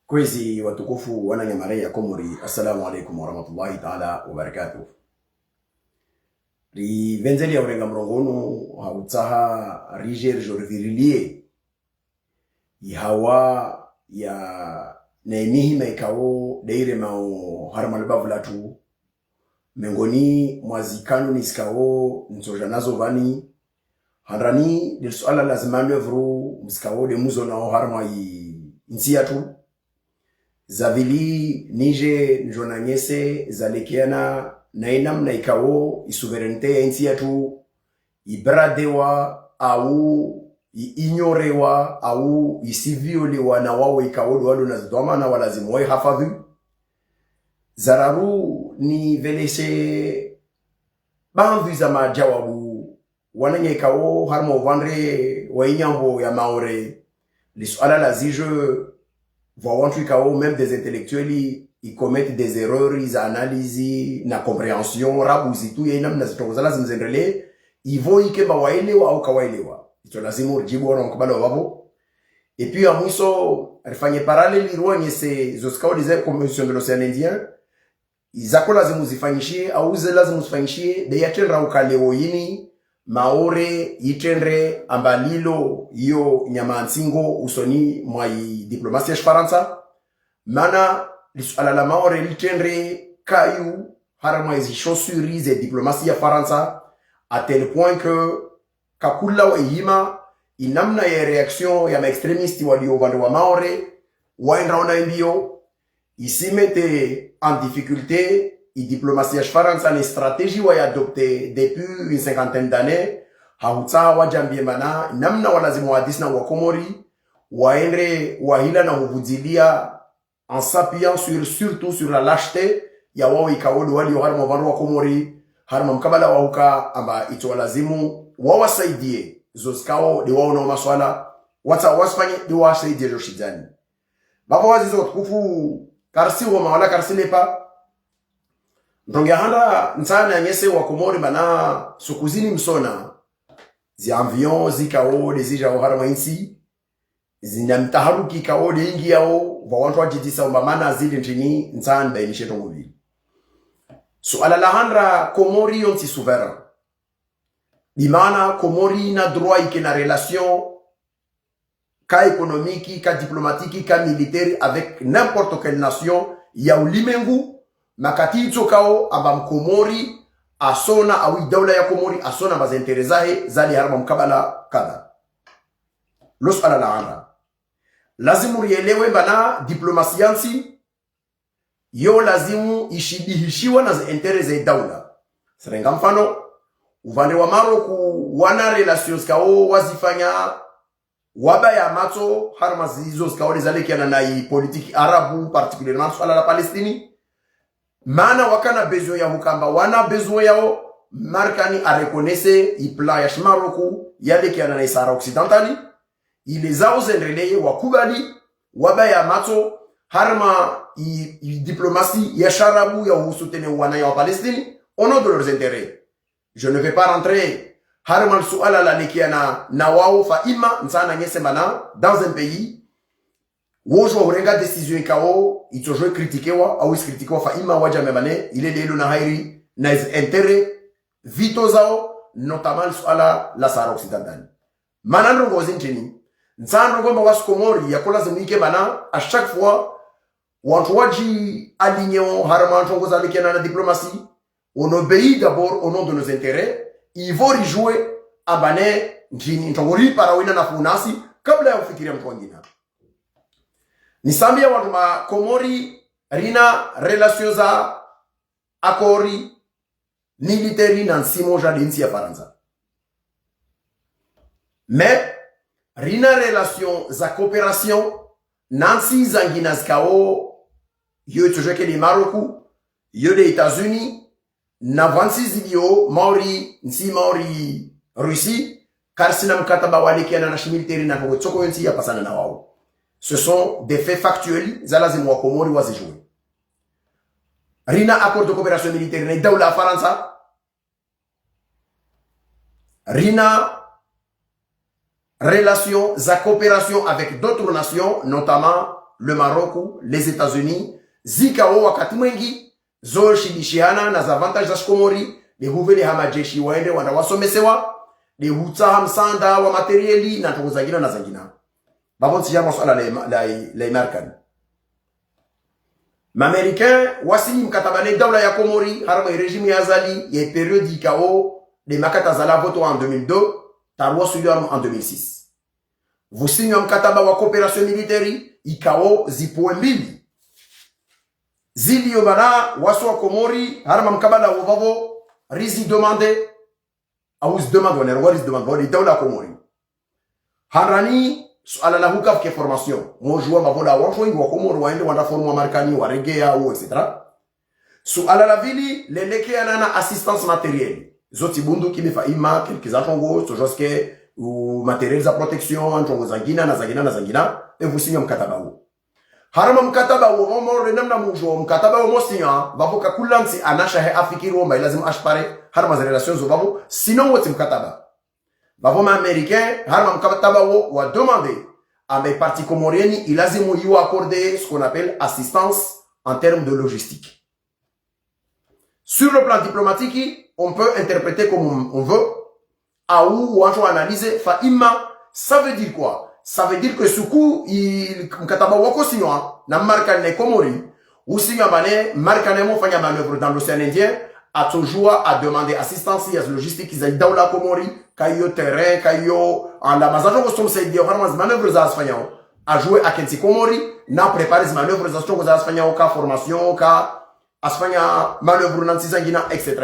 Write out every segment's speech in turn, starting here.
Kwezi watukufu wana Nyamare ya Komori, assalamu alaikum warahmatullahi ta'ala wabarakatuh. Rivenzeli ya urenga mrongonu hautaha riger jorvirilie ihawa ya neemihi maikao deire mao haramalbavu latu mengoni mwazikanu nisikao nsojanazo vani handrani del suala lazimanu vru msikao de muzo nao harma insiatu zavili nije njonanyese zalekiana na inam na ikao isuverenite ya insiatu ibradewa au ignorewa au isiviolewa na wao ikao do walo na zdoma na walazimu hafadhi zararu ni velese bandhu za majawabu wananye ikao harmo vandre wa inyambo ya maore lisuala la zije voient ikao même des intellectuels ils commettent des erreurs ils analyse na compréhension rabuzi tu yenam na zitongoza lazima zendele ivo ikeba waelewa au kawaelewa ito lazima ujibu wana mkabala wabo et puis à mwiso rifanye parallèle irwanye se zoskao des conventions de l'océan Indien izako lazima uzifanyishie au ze lazima uzifanyishie de yatendra ukaleo yini maore yitendre ambalilo iyo nyamansingo usoni mwa diplomatie ya Faransa mana lisuala la maore litendre kayu harama izi chaussures de diplomatie ya Faransa à tel point que kakula wa yima inamna ya reaction ya maextremisti walio vande wa maore waenda ona mbio isimete en difficulté et diplomatie ya Faransa ni stratégie wa adopté depuis une cinquantaine d'années hautsa wajambie mana namna walazimu wadisna wa Komori waendre wahila na huvudzilia en s'appuyant surtout sur la lâcheté ya wao ikaodo wali harma vandu wa Komori harma mkabala wa uka amba ito walazimu wawasaidie zoskao de wao na maswala wata wasfanye de wasaidie joshidani baba wazizo tukufu karsi wa mawala karsi lepa ndonge handa nsana ya nyese wa Komori bana sukuzini msona zi avion zikao dezija harma insi zinamtaharuki kao de ingi yao wa watu wajitisa umamana zili nchini nsana bainishe tongovili suala la handra Komori yonti souverain bimana Komori na droit ike na relation ka économique, ka diplomatique, ka militaire avec n'importe quelle nation ya ulimengu makati itokao aba Komori asona au dawla ya Komori asona mazenterezahe zali harma mkabala kada los ala la anda lazimu rielewe bana diplomasiansi yo lazimu ishibihishiwa na interese dawla serenga mfano uvande wa Maroku wana relations kao wazifanya waba ya mato harma zizo zikaone zale kiana na politiki arabu particulièrement swala la Palestini mana wakana besoin ya mukamba wana besoin yao markani a reconnaisse ipla ya Maroku yale kiana na Sahara occidentali ile zao zendeleye wakubali waba ya mato harma diplomatie ya sharabu ya usutene wana ya Palestini au nom de leurs intérêts. Je ne vais pas rentrer harman suala la nekiana na wao fa ima nsana nyese mana dans un pays wojo urenga décision kao itojo kritikewa au iskritikiwa fa ima waja memane ile lelo na hairi na intérêt vito zao notamment suala la Sahara occidentale manano ngozi ntini nsana ngomba was Komori yakola zemike bana à chaque fois watu waji alignon harman tongo za lekiana na diplomatie on obéit d'abord au nom de nos intérêts. Ils vont rejouer à Bané, Ntongori, Parawina na Funasi, kabla ya ufikiria mtu wengine. Nisambia watu ma Komori, rina relations za akori, militari na nsimo jadinsi ya Faransa. Mais, rina relations za coopération, nansi zangina zikao, yo tujeke li Maroku, yo de États-Unis, na 26 ilio Maori nsi Maori Russie karsina mkataba wale kiana na military na kutoko yonsi ya pasana na wao. Ce sont des faits factuels za lazima wa Komori wazijue. Rina accord de coopération militaire na dawla Faransa. Rina relation za coopération avec d'autres nations notamment le Maroc, les États-Unis, zikao wakati mwingi, zo shibishiana na avantages za Komori, de huvele hamajeshi waende wanda wasomesewa, de huta hamsanda wa materieli na ntongo zangina na zangina. Babon si jama swala la American. M'Américain wasini mkatabane daula ya Komori harama régime ya Azali ya période ikao de makata zala voto en 2002 tarwa suyo en 2006. Vous signez un mkataba wa coopération militaire ikao zipoe mbili. Zili yobana waso wa Komori harama mkabala wavavo rizi demande au se demande on est demande on est daula Komori. Harani ala la hukaf ke formation mo joua mavola wa wengi wa Komoro waende wanda formu Marekani wa regea ou etc. Su ala la vili leleke anana assistance matérielle zoti bundu kimefa ima quelques atongo sojoske ou matériel za protection antongo zangina na zangina et vous signez mkataba huo harama mkataba huo momo renamna mujo mkataba huo mosinga baboka kulansi anasha he afikiri womba lazim ashpare harama za relations zo babo sinon wote mkataba bavoma américain harma mkataba wa demander à mes partis comoriens il a zimu accorder ce qu'on appelle assistance en termes de logistique. Sur le plan diplomatique, on peut interpréter comme on veut, ou on peut analyser fa imma, ça veut dire quoi? Ça veut dire que ce coup il mkataba wako signwa na markane Komori ou signwa bane markane mo fanya manœuvre dans l'océan Indien a toujours à demander assistance à logistique ils aillent dans la Komori kayo terrain kayo en la mazajo costum c'est dire vraiment manœuvres za Espanyol a jouer à Kensi Komori na préparer les manœuvres za Espanyol ka formation ka Espanya manœuvre nan tizangina etc.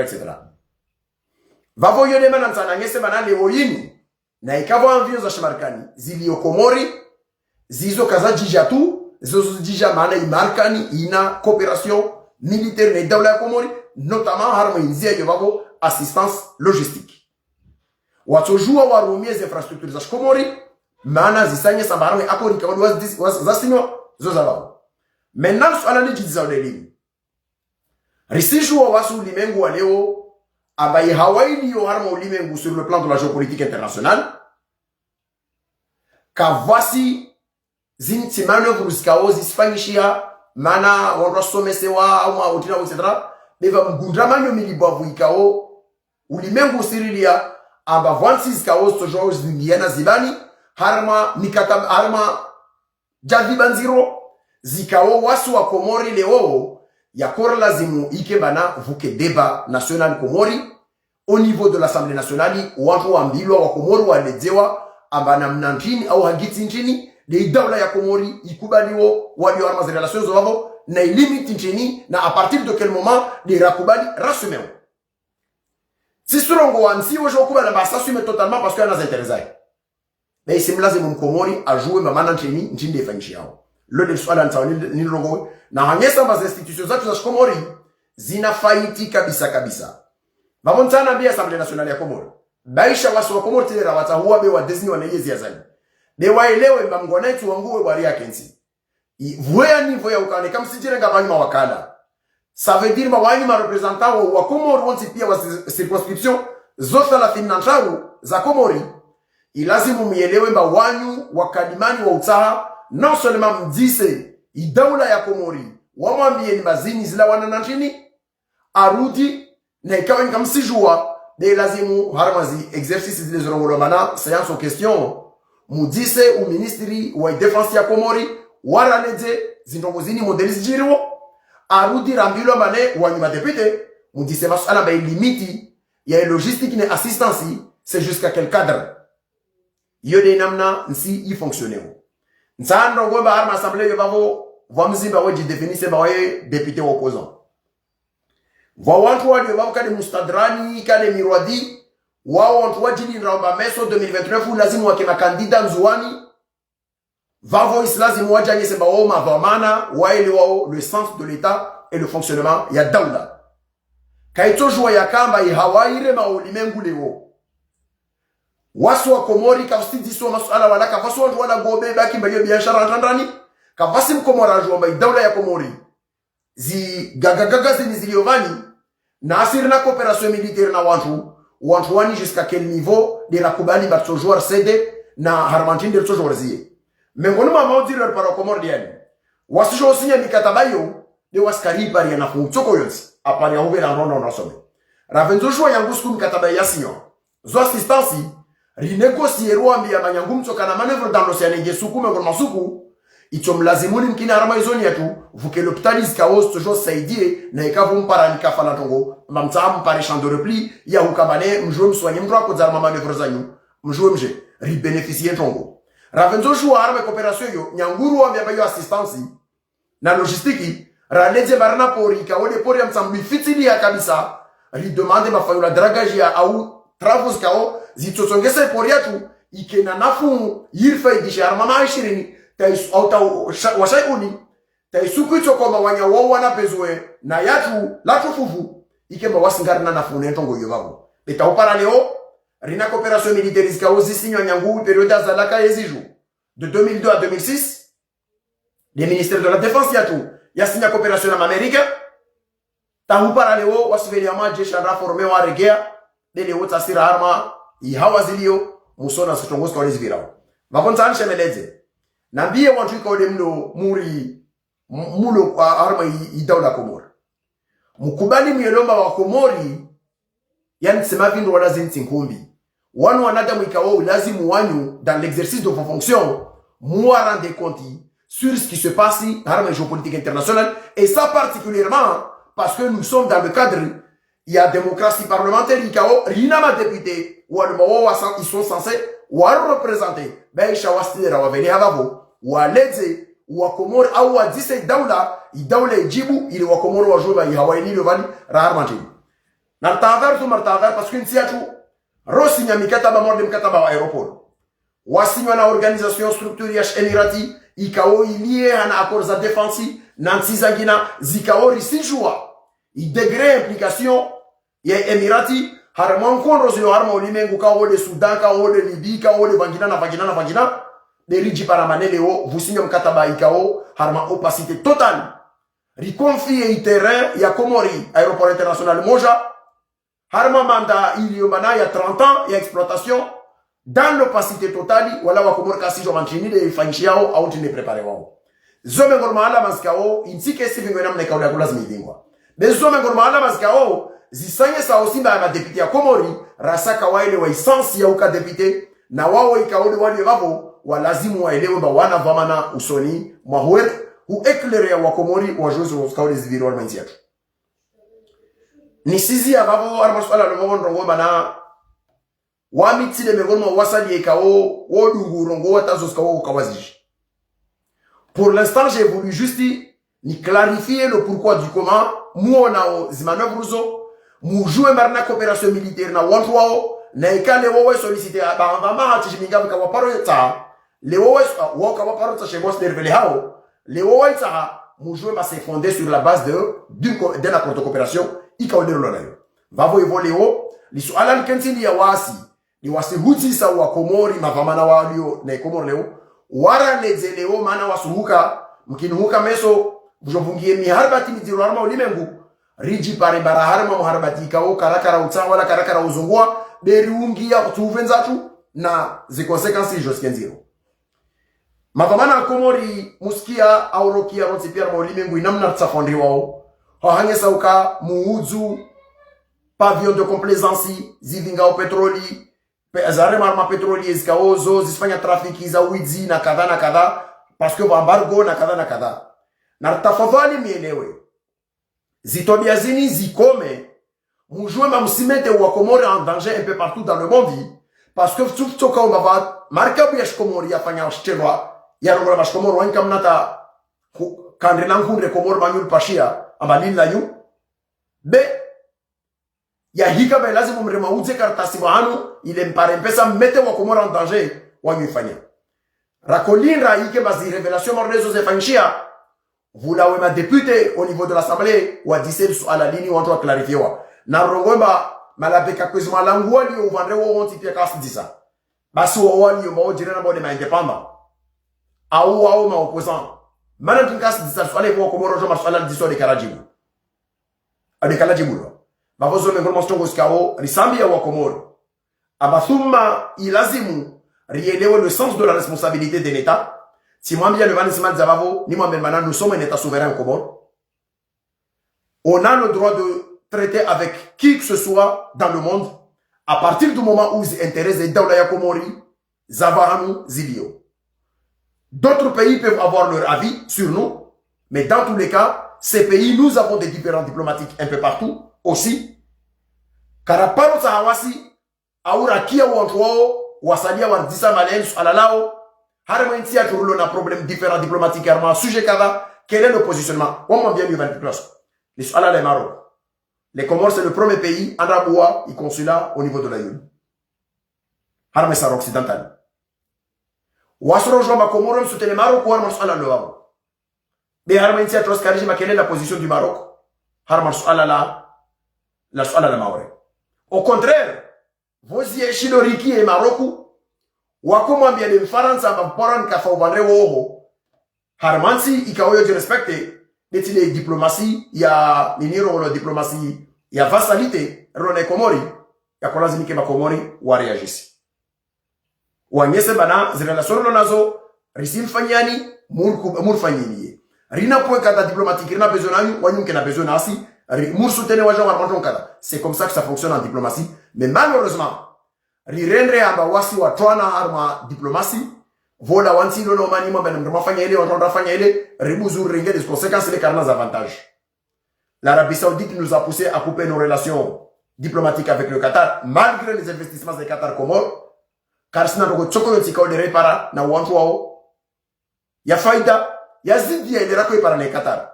Va voyo de manan sana ngese banale woyini na ikavo envio za Shimarkani zilio Komori zizo kaza jijatu zizo jija mana imarkani ina coopération militaire na dawla Komori notamment harmonisé yovavo assistance logistique. Watojua warumie ze infrastructures za Komori maana zisanye sambarwe akoni kwa zasinyo zozabao. Maintenant swala ni jidiza elimu. Risijua wasu ulimengu wa leo abaye hawaii yo harma ulimengu sur le plan de la géopolitique internationale. Ka voici zinti manœuvre zikao zisifanyishia mana wandrosomesewa au maotina etc. Deva mgundramanyo milibavu ikao ulimengu sirilia amba vansis kaos tojo zimiana zibani harma mikata harma jadibanziro zikao wasu wa Komori leo ya kor lazimu ike bana vuke débat national Komori au niveau de l'Assemblée nationale watu ambilwa wa Komori walezewa amba na mnantini au hagiti nchini de dawla ya Komori ikubaliwo walio harma za relations wao na limite nchini na à partir de quel moment de rakubali rasumeo. Si surongo wansi wojo kuba na s'assume totalement parce qu'il y a des intérêts. Mais ici mlazimu Komori a joué mamana nchini nchini defanyishi yao. Le de swala ni longo na hanyesa mbaza institutions zatu za Komori zinafaiti kabisa. Bamontana bia Assemblée nationale ya Komori. Baisha wasu wa Komori tena watahuwa be wa Disney wanayezi ya zali. De waelewe mbamgona yetu wanguwe bari ya kensi. Voya niveau ya ukane kama sijire ngabanyi mawakala. Ça veut dire mawanyi ma representant wa Komori wanti pia wa circonscription zota la financharu za Komori. Ilazimu mielewe mawanyu wakadimani wa utaha non seulement mdise idawla ya Komori wamwambie ni mazini zila wananantini arudi na ikawa nkamsijua de lazimu harmazi exercice zile zorongolo mana séance en question mudise u ministri wa defense ya Komori waraneje zindongozini modelis jiriwo arudi rambilo mane wanyuma député mudise masala ba limiti ya logistique ne assistance c'est jusqu'à quel cadre yode namna nsi y fonctionner nsando ngomba harma assemblée yo bavo vamzimba weji définisse ba waye député opposant va wantu wadi bavo kade mustadrani kade mirwadi wao wantu wajini nramba meso 2029 lazima wake makandida nzuani vavo islazimu wajanye seba wao mavamana waele wao le sens de l'état et le fonctionnement ya daula kaito jua ya kamba ihawaire maulimengu leo wasu wa Komori kafsidi so masuala wala kafaso wala gobe baki mbayo biashara ndani kafasi mkomora jua mbai daula ya Komori zi gagagaga ziliovani na asiri na coopération militaire na wantu wani jusqu'à quel niveau de la kubali batojouar cede na harmantine de toujours zie mengoni mama odire para Komori diani wasisho osinya mikataba yo de waskari bari na funchoko yonsi apari ya huvera ndono nasome ravenzo shwa yangu siku mikataba ya sinyo zo assistance renégocier rwambi ya manyangu mtoka na manevre dans l'océan ngesuku mengo masuku icho mlazimuni mkini harama izoni yetu vuke l'hôpital iskaos toujours saidie na ikavu mpara nikafala tongo mamtsamu mpare champ de repli ya hukabane mjwe msoanye mdwa kozarma manevre zanyu mjwe mje ri bénéficier tongo ravenzo shwa harama coopération yo nyanguru wambi ya bayo assistance na logistiki raleze barana pori kaole pori ya mtsambi fitili ya kabisa ri demande mafayula dragage ya au travaux kao zitotsongese pori yatu ikena nafu yirfa idisha mama 20 tais auta washauni taisuku itokoma wanya wao wana pezwe na yatu latu fufu ikemba wasingarina nafu netongo yobabo beta opara leo rina coopération militaire kao zisinyo nyangu période azalaka yeziju de 2002 à 2006 les ministères de la défense yatu yasinya coopération na Amerika tahu para leo wasiveliama jeshi la formé wa regea de leo tasira arma ihawazilio musona sitongosko walizvirao vakonza anshemeleze nambie wantu ikode mlo muri mulo arma idaula Komori mukubali myelomba wa Komori yani sema vindo wala zinti nkumbi wanu wanadamu ikawo lazimu wanyu dans l'exercice de vos fonctions moi rendre compte sur ce qui se passe dans la géopolitique internationale et ça particulièrement parce que nous sommes dans le cadre il y a démocratie parlementaire ikao rinama député ou ils sont censés ou représenter ben shawastira wa veni havavo wa leze wa Komori au wa dise daula idaula ijibu ili wa Komori wa joba ihawaini le vali raharmanji na taver tu martaver parce que nsiatu rosinya mikataba morde mikataba wa aéroport wasinywa na organisation structure ya emirati ikao ilie hana accords za défense nansi zangina zikao risijua i degré implication ya emirati harman konro zio harma ulimengu ka wole Sudan ka wole Libye ka wole vangina de riji para maneleo vusinya mkataba ikao harma opacité totale riconfie terrain ya Komori aéroport international moja harma manda iliyombana ya 30 ans ya exploitation dans l'opacité totale wala wa Komori kasi jo manchini de fanchiao au tine préparé wao zome ngormaala maskao intike sivingo namna kaula kulazima idingwa bezome ngormaala maskao zisanye sa osimba ya madepite ya Komori rasaka waile wa isansi ya uka depute na wao ikaole wali wavo walazimu waelewe mba wana vamana usoni mwahuer hu eklere wa Komori wa jozo uskaole ziviri wal manzi yatu nisizi ya vavo armaswala lomo ndongo bana wamitile megorma wasali ekao wodungu rongo watazo skawo kawazishi. Pour l'instant, j'ai voulu juste ni clarifier le pourquoi du comment nous on a zimanövres mu jouer marna coopération militaire na wantwao na ikale wowe solliciter ba mama hati minga ka waparo ta le wowe wo ka waparo ta chez moi servele hao le wowe ta mu jouer ma se fondé sur la base d'un accord de coopération ikaonero nayo vavo evoleo lisu alan kentili ya wasi ni wasi huti sa wa Komori mavamana walio na Komori leo wara lezeleo mana wasuhuka mkinuhuka meso bujovungie miharbati midiro arma ulimengu riji pare baraharma muharbati kao karakara utsa wala karakara uzungua beriungia tuvenzatu na zi consequences joskenziro mavamana Komori muskia aurokia ronsipia arma ulimengu inamna tsafondri wao hange sauka muuzu pavillon de complaisance zivinga o petroli zarema arma petrolier zikaozo zifanya trafiki za wizi na kadha parce que embargo na kadha na tafadhali mielewe zitobiazini zikome mujue mamsimete wa Komori en danger un peu partout dans le monde parce que tout toka umava markabu ya Komori yafanya shtelwa ya rongola bashkomoro wanka mnata kandre nankunre Komori manyul pashia amalila yu be ya hika ba lazima mrema uze karatasi bahanu ile mpare mpesa mete wa Komori en danger wanyifanya rakolinra ike bazi révélation mordezo zefanyishia vulawe ma député au niveau de l'assemblée wa disel à la ligne wantu wa clarifier na rongomba malabeka kwezima langwali uvandre wo wonti pia kasi disa basi wo wali mo jirena bo de ma indépendant au ma opposant mana tunkasi disa fale wo Komoro jo masala diso de karajibu ade karajibu bavozo mengolmo stongo skao risambi ya wa Komoro abathuma ilazimu rielewe le sens de la responsabilité de l'État Si moi bien le Vanisman Zavavo, ni moi maintenant nous sommes un État souverain au Comore. On a le droit de traiter avec qui que ce soit dans le monde à partir du moment où ils intéressent les Daoulaya Komori, Zavaranu, Zilio. D'autres pays peuvent avoir leur avis sur nous, mais dans tous les cas, ces pays, nous avons des différents diplomatiques un peu partout aussi. Karaparo Sahawasi, Aura Kia ou Antwao, Wasalia Wardisa Malens, Alalao, Haramentia a un problème différent diplomatique, sujet Kava, quel est le positionnement? Comment bien lui va les Alala et Maroc. Les Comores, c'est le premier pays, en Raboua, il consulat au niveau de la Yule. Harme Sahara occidental. Wasro Joma Comorum soutient le Maroc ou Harman Alala le Havre. Mais Harmentia Troskarjima, quelle est la position du Maroc? Harman Alala, la Alala Maoré. Au contraire, vous y êtes Chiloriki et Maroc, Wakoma bien de France à Poran Kafawandre Woho. Harmansi, Ikaoyo de respecter. Les diplomatie, il y a la diplomatie, il y a vassalité, René Komori, il y a Kolazini Kema Komori, ou réagissent. Ou Agnese Bana, les relations Lonazo, Rissim Fanyani, Mour Fanyani. Rina point kata diplomatique, Rina besoin ou Anyum qui n'a besoin aussi, Mour soutenu Wajan Armanjon Kata. C'est comme ça que ça fonctionne en diplomatie. Mais malheureusement, Rirendre Abawasi wa Troana Arma diplomatie, Vola wansi lono mani mo ben fanya ile on fanya ile ribuzu ringue des conséquences les carnets avantages. L'Arabie Saoudite nous a poussé à couper nos relations diplomatiques avec le Qatar malgré les investissements des Qatar Comores car sinon ko chokolo tikao de repara na wantu wao ya faida ya zidi ya ile para le Qatar.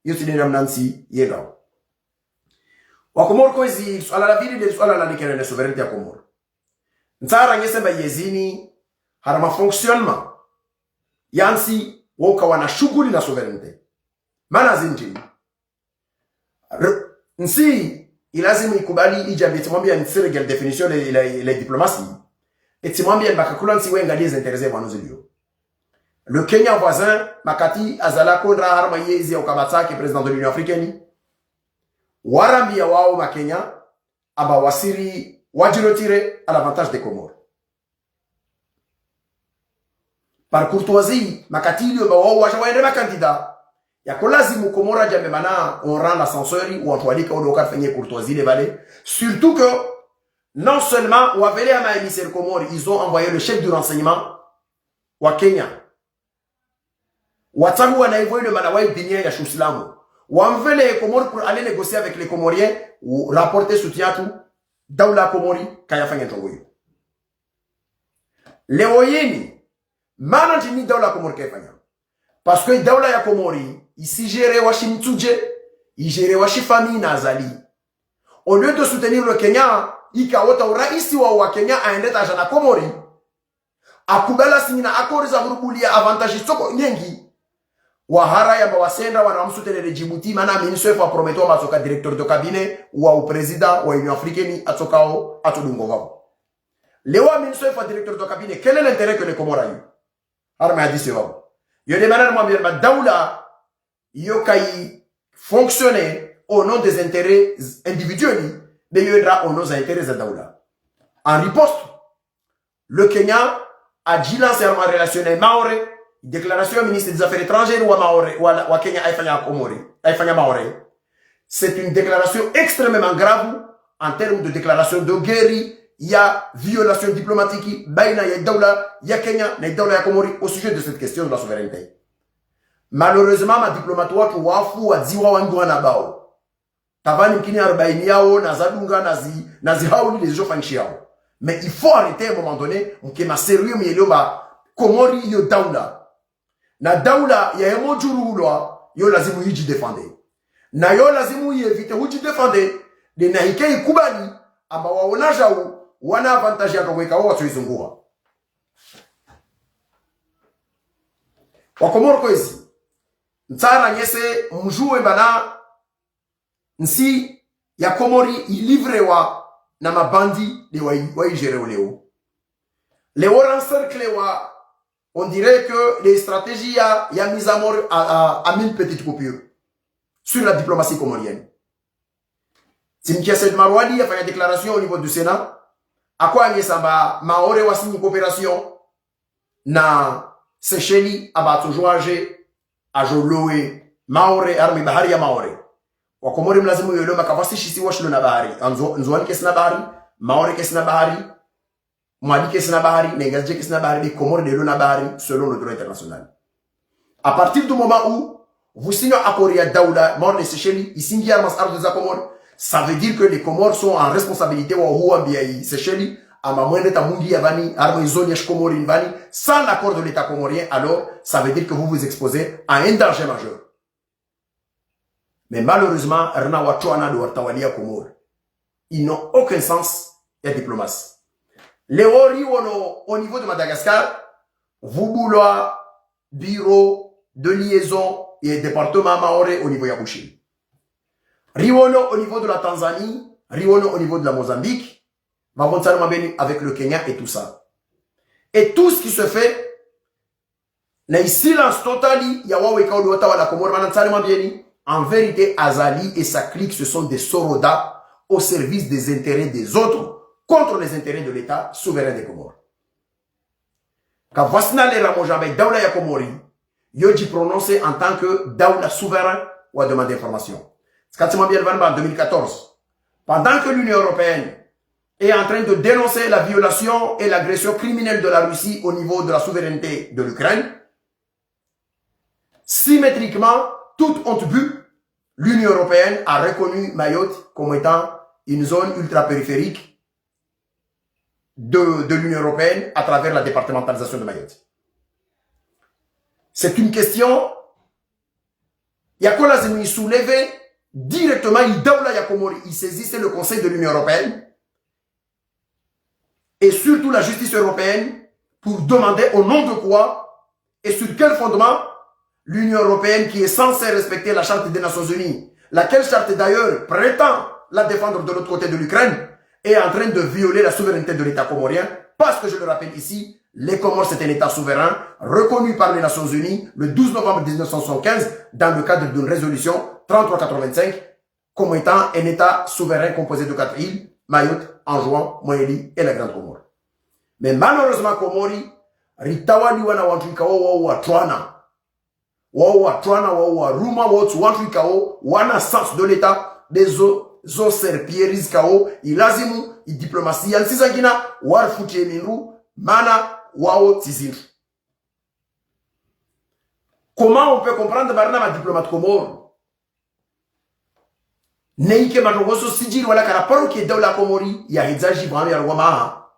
Yosi ni namnansi yega. Wa Comores ko izi swala la vile de swala la nikere na souveraineté ya Comores. Nsara ngesemba yezini harama fonctionnement yansi woka wana shughuli na sovereignty maana zinjini nsi ilazimu ikubali ijambi timwambia nisire gel definition la diplomatie et timwambia bakakula nsi wenga les intéressés bwana zilio le Kenya voisin makati azala kondra harama yezi au kamataki président de l'Union africaine warambia wao makenya aba wasiri wajirotire à l'avantage des Comores. Par courtoisie, makatili bawo waende ma candidat. Ya kolazimu Komora jambe mana on rend l'ascenseur ou en toilette on doit faire courtoisie les valets. Surtout que non seulement ou avele ama émissaire Comore, ils ont envoyé le chef du renseignement wa Kenya. Watamu wana envoyé le manawai binia ya Shuslamu. Wa mvele Comore pour aller négocier avec les Comoriens ou rapporter soutien tout Daoula Komori kaya fanya ntongoyo. Leoyeni Mana jini Daoula Komori kefanya. Parce que Daoula ya Komori, ici géré washi mtuje, il géré washi famille nazali. Au lieu de soutenir le Kenya, ikaota uraisi wa Kenya aendeta jana Komori. Akubala sinina akoriza hurubulia avantage soko nyengi. Wahara ya bawasenda wanamsutenere Djibouti mana ministre fa prometto masoka directeur de cabinet ou président ou Union africaine atokao atodungo wao. Lewa ministre fa directeur de cabinet, quel est l'intérêt que les Comores ont? Arme a dit c'est bon. Yo demande moi bien Daoula yo kai fonctionner au nom des intérêts individuels mais yo dra au nom des intérêts de Daoula. En riposte, le Kenya a dit lancèrement relationnel Maoré, déclaration ministre des Affaires étrangères ou Maoré ou Kenya aifanya Komori, aifanya Maoré. C'est une déclaration extrêmement grave en termes de déclaration de guerre. Il y a violation diplomatique, baina ya Daoula, ya Kenya, na Daoula ya Komori au sujet de cette question de la souveraineté. Malheureusement, ma diplomate watu wafu wa ziwa wangu na bao. Tabani mkini 40 yao, na zadunga, nazi hauli les jofanchi yao. Mais il faut arrêter à un moment donné, mkema sérieux miyelio ba Komori yo Daoula. Na Daoula ya emo juru ulwa, yo lazimu hiji defende. Na yo lazimu yevite huji defende, de na hike ikubali, amba waonaja u, wana avantage ya kaweka watu izungua. Wakomoro kwezi, ntara nyese mjue bana nsi ya Komori ilivre wa na mabandi de wa igere leo. Leo encerclé wa, on dirait que les stratégies y a mis à mort à 1000 petites coupures sur la diplomatie comorienne. Simkia Said Marwadi a fait une déclaration au niveau du Sénat. À quoi il samba Maoré wa signé coopération na Seychelles abatujwaje ajolowe Maore armi bahari ya Maore. Wakomori mlazimu yolo makavasi shisi washilo na bahari. Nzwani kesi na bahari, Maore kesi na bahari, Mwadi kesi na bahari, Nengaje kesi na bahari, les Comores de l'eau na bahari selon le droit international. À partir du moment où vous signez à Korea Daoula, Maore de Seychelles, ils signent à Masar de Comores, ça veut dire que les Comores sont en responsabilité wa huwa biai Seychelles à mamwende tamungi yavani armo zone yash Comores vani sans l'accord de l'État comorien, alors ça veut dire que vous vous exposez à un danger majeur. Mais malheureusement, Rna Wachouana de Wartawalia Comore, ils n'ont aucun sens et diplomatie. Les Ori au niveau de Madagascar, vous boulez bureau de liaison et département Maoré au niveau Yabushi. Riwono au niveau de la Tanzanie, Riwono au niveau de la Mozambique, avec le Kenya et tout ça. Et tout ce qui se fait, les silence total, Yawaweka ou Ottawa la Comore, en vérité, Azali et sa clique, ce sont des sorodas au service des intérêts des autres contre les intérêts de l'État souverain des Comores. Quand Vasna les Ramojabé Daoula ya Komori, Yoji prononcé en tant que Daoula souverain ou a demandé information. C'est en 2014. Pendant que l'Union européenne est en train de dénoncer la violation et l'agression criminelle de la Russie au niveau de la souveraineté de l'Ukraine, symétriquement, toute honte but, l'Union européenne a reconnu Mayotte comme étant une zone ultra-périphérique de l'Union européenne à travers la départementalisation de Mayotte. C'est une question, Yakola Zemi soulevait directement, il saisissait le Conseil de l'Union européenne et surtout la justice européenne pour demander au nom de quoi et sur quel fondement l'Union européenne qui est censée respecter la Charte des Nations Unies, laquelle charte d'ailleurs prétend la défendre de l'autre côté de l'Ukraine, est en train de violer la souveraineté de l'État comorien, parce que je le rappelle ici, les Comores c'est un État souverain, reconnu par les Nations Unies le 12 novembre 1975, dans le cadre d'une résolution 3385, comme étant un État souverain composé de 4 îles, Mayotte, Anjouan, Moélie et la Grande Comore. Mais malheureusement, Comori, Ritawali wana wantuikawo wa Twana, Ruma, Wantuikao, wana sens de l'État, des zo serpieris kao, ilazimu, diplomatie, yansizagina, war futie minru, mana, wao tizinru. Comment on peut comprendre barna ma diplomate Comore? Neike matongoso sijiri wala karaparo qui est dans la Comori, ya hizaji brami ya rwama.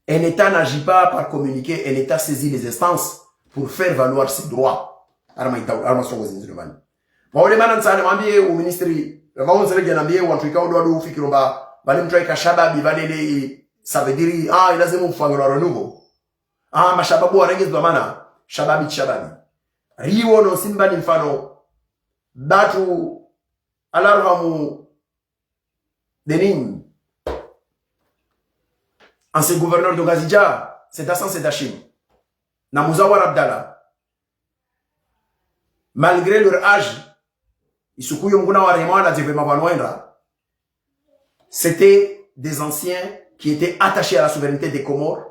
Un État n'agit pas par communiquer, un État saisit les instances pour faire valoir ses droits. Au ministre ça veut dire ah il a zemu mfangolo renouveau ah mashababu warengezi bamana shababi riwo no simba ni mfano datu alarhamu denim ancien gouverneur de Gazidja c'est Dassan Sedachim na Mouzawar Abdallah malgré leur âge isukuyo mguna wa remwana zevema vanwenda c'était des anciens qui étaient attachés à la souveraineté des Comores,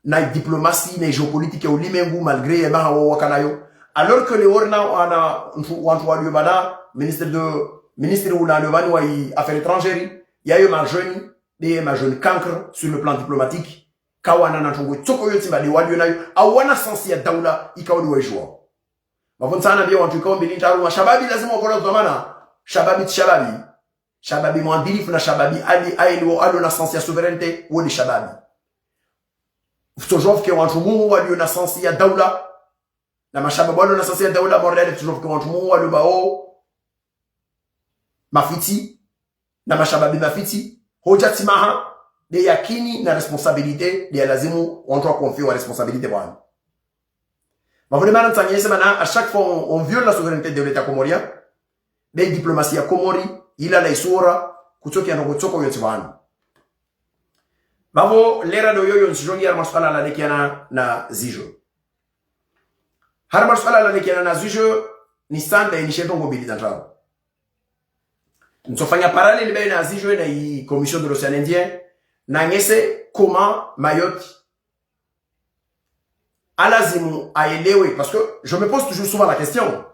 na diplomatie, na géopolitique au limengu malgré yema wakanayo. Alors que les Orna ministre ou la Levani wa affaires étrangères, il y a eu ma jeune cancre sur le plan diplomatique. Kawana na tongo tsoko yotimba de wali nayo awana sensi ya daula ikawali wejwa. Mavonsana bia wantu kwa mbili taru wa shababi lazima wakora zamana. Shababi mwandilifu na shababi ali na sensi ya souveraineté ou les shababi. Toujours que wantu mungu wali na sensi ya daula na mashababu wali na sensi ya daula mordele toujours que wantu mungu wali bao mafiti na mashababi mafiti hoja timaha de yakini na responsabilité de lazimu wantu confier wa responsabilité bwana. Ma vraiment à chaque fois on viole la souveraineté de l'État comorien, des diplomaties à Comori, il a la isura, kutoki anogotsoko yotsivana. Bavo lera do yoyo nsijongi armasfala la lekiana na zijo. Harmasfala la lekiana na zijo ni sanda inisheto ngobili danjao. Nsofanya parallèle baina zijo na i commission de l'océan Indien na ngese comment Mayotte alazimu aelewe, parce que je me pose toujours souvent la question,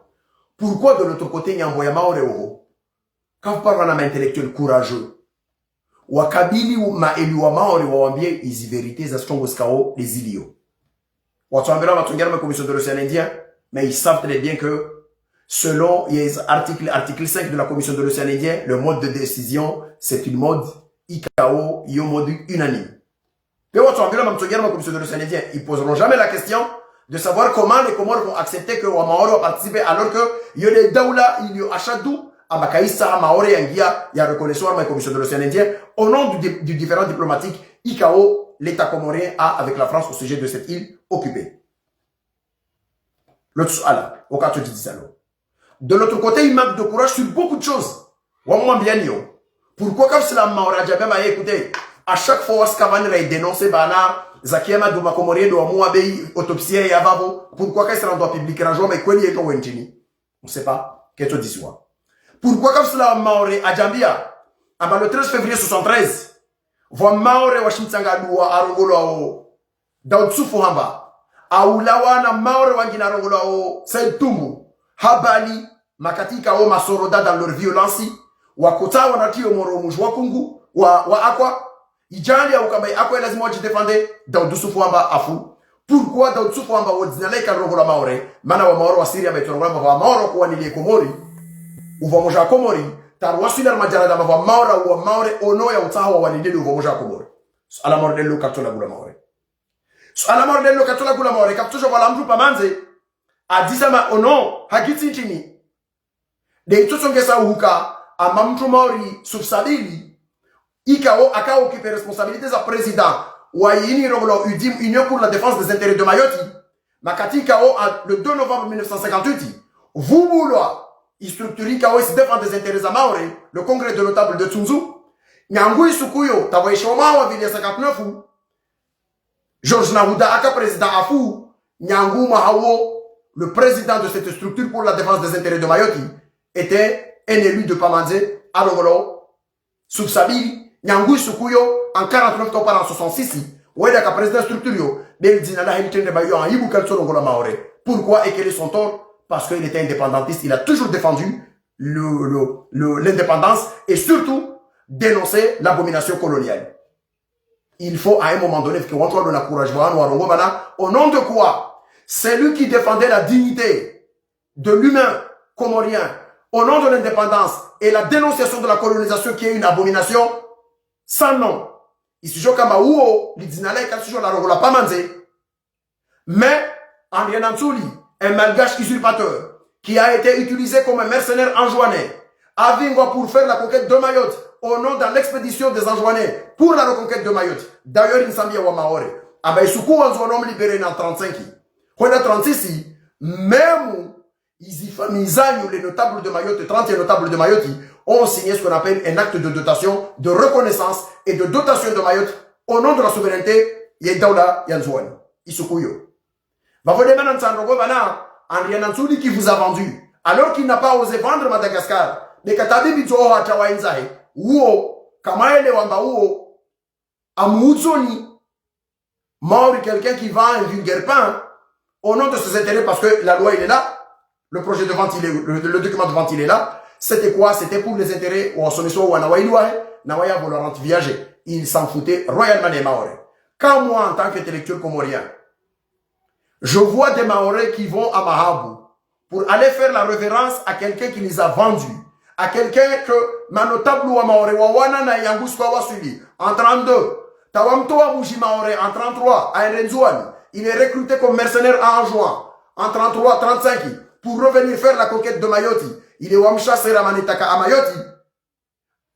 pourquoi de l'autre côté Nyambo ya Maore Oho? Quand vous parlez d'un intellectuel courageux, wakabili ma elu wa Maore wawambie izi vérité za strongo skao les ilio. Watu ambela watungera ma commission de l'océan Indien, mais ils savent très bien que selon les article 5 de la commission de l'océan Indien, le mode de décision, c'est une mode ICAO, un mode unanime. Mais watu ambela watungera ma commission de l'océan Indien, ils poseront jamais la question de savoir comment les Comores vont accepter que Maore va participer alors que il y a des daoula, il y a achadou, Abakaïsa, Maore, Yangia, il y a reconnaissance à la commission de l'océan Indien au nom du différent diplomatique ICAO, l'État comorien a avec la France au sujet de cette île occupée. L'autre ala, au cas où tu dis ça. De l'autre côté, il manque de courage sur beaucoup de choses. Pourquoi quand c'est la Maore Djabema, écoutez, à chaque fois que Skavan est dénoncé, Bana, Zakiema Douma Comorien, Doua Mouabei, autopsie et Avavo, pourquoi quand c'est un droit public, Rajo, mais quoi, il est On ne sait pas. Qu'est-ce que tu dis, soit? Pourquoi comme cela Maore à Djambia, le 13 février 73, voit Maore Washimtanga Dua Arongolo Dautsufu Hamba, Aulawana Maore Wangina Arongolo Tumu, Habali, Makatika O Masoroda dans leur violence, Wakota Wanati Omoro Mujwakungu, Wa Aqua, Ijali Aukambay Aqua Lazimo défendait Dautsufu Hamba Afu. Pourquoi Dautsufu Hamba Wadzinale Karongolo Maore, Mana wa Maore wa Syria Betongola wa Maore kwa Nili Komori, uvamoja Komori, tarwasila majarada mava maora wa maore ono ya utaha wa wanideli uvamoja Komori. So ala mordello katola gula maore. So ala mordello katola gula maore, kaptusha wala mtu pamanze, adisama ono, hagiti nchini. De itosongesa uhuka, ama mtu maori sufsabili, ikao akao kipe responsabilité za président, wa yini rongolo UDIM, Union pour la défense des intérêts de Mayotte, makatika o le 2 novembre 1958, vous boulot, il structure KOS défend des intérêts à Maore, le congrès de notables de Tsunzu. Nyangui Sukuyo, Tawai Shomawa, Villiers 59, Georges Naouda, Aka président Afou, Nyangou Mahawo, le président de cette structure pour la défense des intérêts de Mayotte, était un élu de Pamanze, Arongolo, Soubsabi, Nyangui Sukuyo, en 49 ans par en 66, Ouedaka président structure, Belzina Hilton de Bayo en Ibu Kalsonongola Maore. Pourquoi et quel est son tort? Parce qu'il était indépendantiste, il a toujours défendu l'indépendance et surtout dénoncé l'abomination coloniale. Il faut à un moment donné que on la courage au nom de quoi? C'est lui qui défendait la dignité de l'humain comorien au nom de l'indépendance et la dénonciation de la colonisation qui est une abomination sans nom. Il se joue comme à Ouo, l'Idinale, quand se joue la Rogola Pamanze. Mais, en rien en dessous, un malgache usurpateur qui a été utilisé comme un mercenaire enjouanais à Vingwa pour faire la conquête de Mayotte au nom de l'expédition des enjouanais pour la reconquête de Mayotte. D'ailleurs, il s'en vient à Maore. Abai Soukou en son homme libéré en 35. En 36, même les notables de Mayotte, 30 notables de Mayotte, ont signé ce qu'on appelle un acte de dotation, de reconnaissance et de dotation de Mayotte au nom de la souveraineté Yedaoula Yanzouane. Isukouyo. Andrianansuli qui vous a vendu, alors qu'il n'a pas osé vendre Madagascar, mais Katabi Bito Hachawainzahe, Uo, Kamaele Wamba Uo, Amouzoni, mort quelqu'un qui vend un vulgaire pain, au nom de ses intérêts, parce que la loi il est là, le projet de vente il est, le document de vente il est là, c'était quoi? C'était pour les intérêts, ou en sommission ou en Nawaïlouahe, Nawaya Volorante viager. Il s'en foutait royalement des Maoris. Quand moi, en tant qu'intellectuel comorien, je vois des Maoris qui vont à Mahabou pour aller faire la révérence à quelqu'un qui les a vendus, à quelqu'un que Manotable ou Maoré Wawana na Yanguskwa Wasuli en 32, Tawamtoa Mouji Maoré en 33 à Renzouani, il est recruté comme mercenaire en juin en 33, 35 pour revenir faire la conquête de Mayotte. Il est Wamcha Seramanitaka à Mayotte.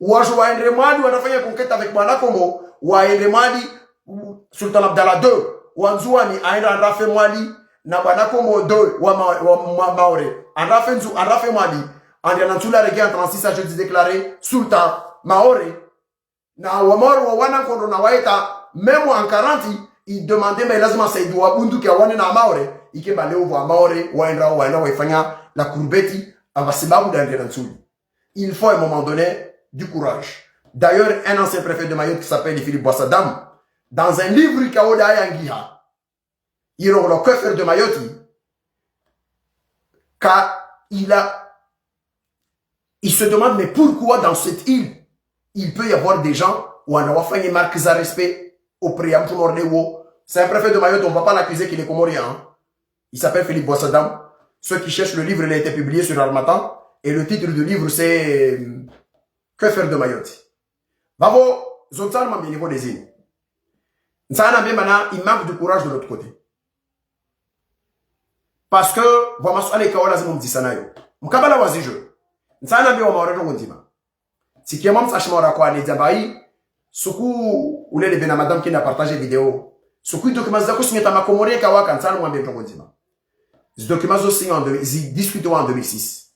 Ouajou a Ndremadi, on a fait une conquête avec Mwanakomo, ou a Ndremadi, Sultan Abdallah II. Wanzouani aina Rafe Mwali na Banakomo 2 wa Maore Rafe Mwali Andrianantula regi en 36 a jeudi déclaré Sultan Maore na wa Maore wa wana kondo na waita même en 40 il demandait mais lazima Seydou Abundu ki awane na Maore ike baleo wa Maore waenda waifanya la courbeti avasibabu d'Andrianantuli. Il faut à un moment donné du courage. D'ailleurs un ancien préfet de Mayotte qui s'appelle Philippe Boissadam, dans un livre Kaoda Yangiha, ils ont le cœur de Mayotte, car il se demande, mais pourquoi dans cette île, il peut y avoir des gens où on a fait une marque de respect au préam pour l'Orléo. C'est un préfet de Mayotte, on ne va pas l'accuser qu'il est comorien. Hein. Il s'appelle Philippe Boissadam. Ceux qui cherchent le livre, il a été publié sur Harmattan. Et le titre du livre, c'est Que faire de Mayotte? Bravo, Zonsan m'a bien niveau des îles. Nzana bien maintenant, il manque de courage de l'autre côté. Parce que, voilà, je suis allé à mon dit ça. Mkabala wazi je. Nzana bien, on m'a regardé mon dima. Si qui est même sachement quoi, les diabaï, soukou, ou les madame qui n'a partagé vidéo. Soukou, document zako signé ta makomori kawa quand ça, moi bien ton dima. Ce document aussi discuté en 2006.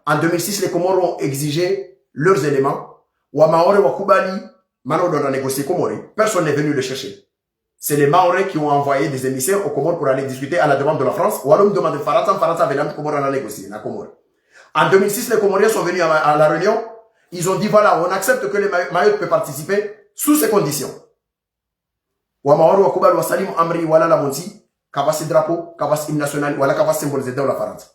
En 2006, les Comores ont exigé leurs éléments. Ou à Maoré ou à Koubali, maintenant on a négocié Comoré. Personne n'est venu le chercher. C'est les Maorais qui ont envoyé des émissaires aux Comores pour aller discuter à la demande de la France. Ou alors on demande Farata avait l'âme Comores à négocier, la Comore. En 2006, les Comoriens sont venus à la réunion. Ils ont dit voilà, on accepte que les Mayotte peuvent participer sous ces conditions. Ou à Maoré ou à Koubali ou à Salim Amri ou à la Monti, Kavasi drapeau, Kavasi hymne national, ou à la Kavasi symbolisé dans la France.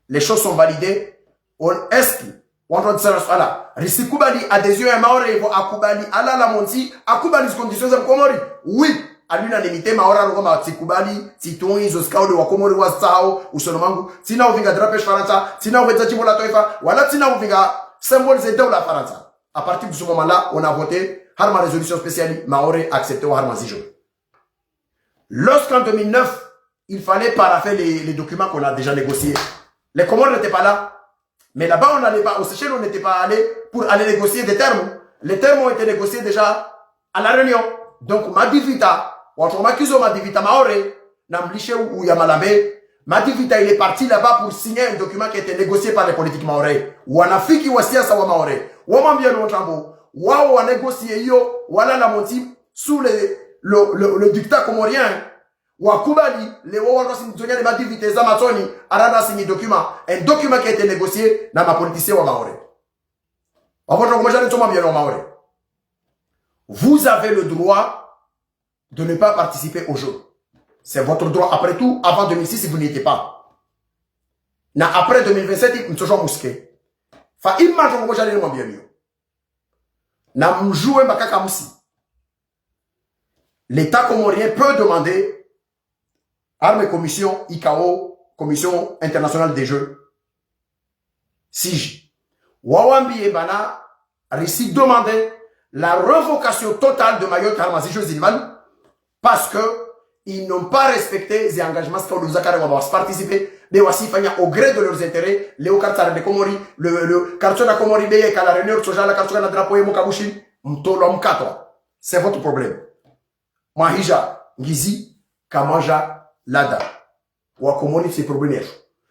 Les choses sont validées. On est-ce on doit dire ça Risi Koubali adhésion à Maoré à Koubali à la Monti à Koubali conditions de Comori. Oui, à l'unanimité Maora Roma Koubali, Titon Izoskao de Wakomori Wasao ou Sonomangu, Tina Ovinga Drapesh Faransa, Tina Ovinga Timola Toifa, voilà Tina Ovinga symbolisé dans la Faransa. À partir de ce moment-là, on a voté Harma résolution spéciale Maoré accepté au Harma Zijo. Lorsqu'en 2009, il fallait paraffer les documents qu'on a déjà négociés. Les Comores n'étaient pas là. Mais là-bas, on n'allait pas, au Seychelles, on n'était pas allé pour aller négocier des termes. Les termes ont été négociés déjà à la réunion. Donc, Madivita, ou Makizo Madivita Maoré, Nambliché ou Yamalambe, Madivita, il est parti là-bas pour signer un document qui a été négocié par les politiques Maoré. Ou en Afrique, ou à Sawa Maoré. Ou en bien Longchambo. Ou à négocier yo, ou à la Monti, sous le dictat comorien. Ou à Koubali, les Wawarosin de Madivite Zamatoni, Arana signé document. Un document qui a été négocié dans ma politicien ou Maoré. Vous avez le droit de ne pas participer au jeu. C'est votre droit. Après tout, avant 2006, vous n'y étiez pas. Après 2027, il y a toujours mousqué. Fa imagine comment j'allais le bien mieux. Na mjoué makaka moussi. L'État comorien peut demander Armée Commission ICAO, Commission internationale des jeux, SIJ. Wawambi et Bana réussit demander la révocation totale de Mayotte Harmazi Jeux Zilman parce que ils n'ont pas respecté les engagements que nous avons participé. Mais aussi, au gré de leurs intérêts, les Okartar de Komori, le carton de Komori Beye, la réunion de Soja, la carton de drapeau et Mokabushi, Mtolom Kato. C'est votre problème. Mahija, Gizi, Kamanja, Lada. Ou à Komori, c'est problème.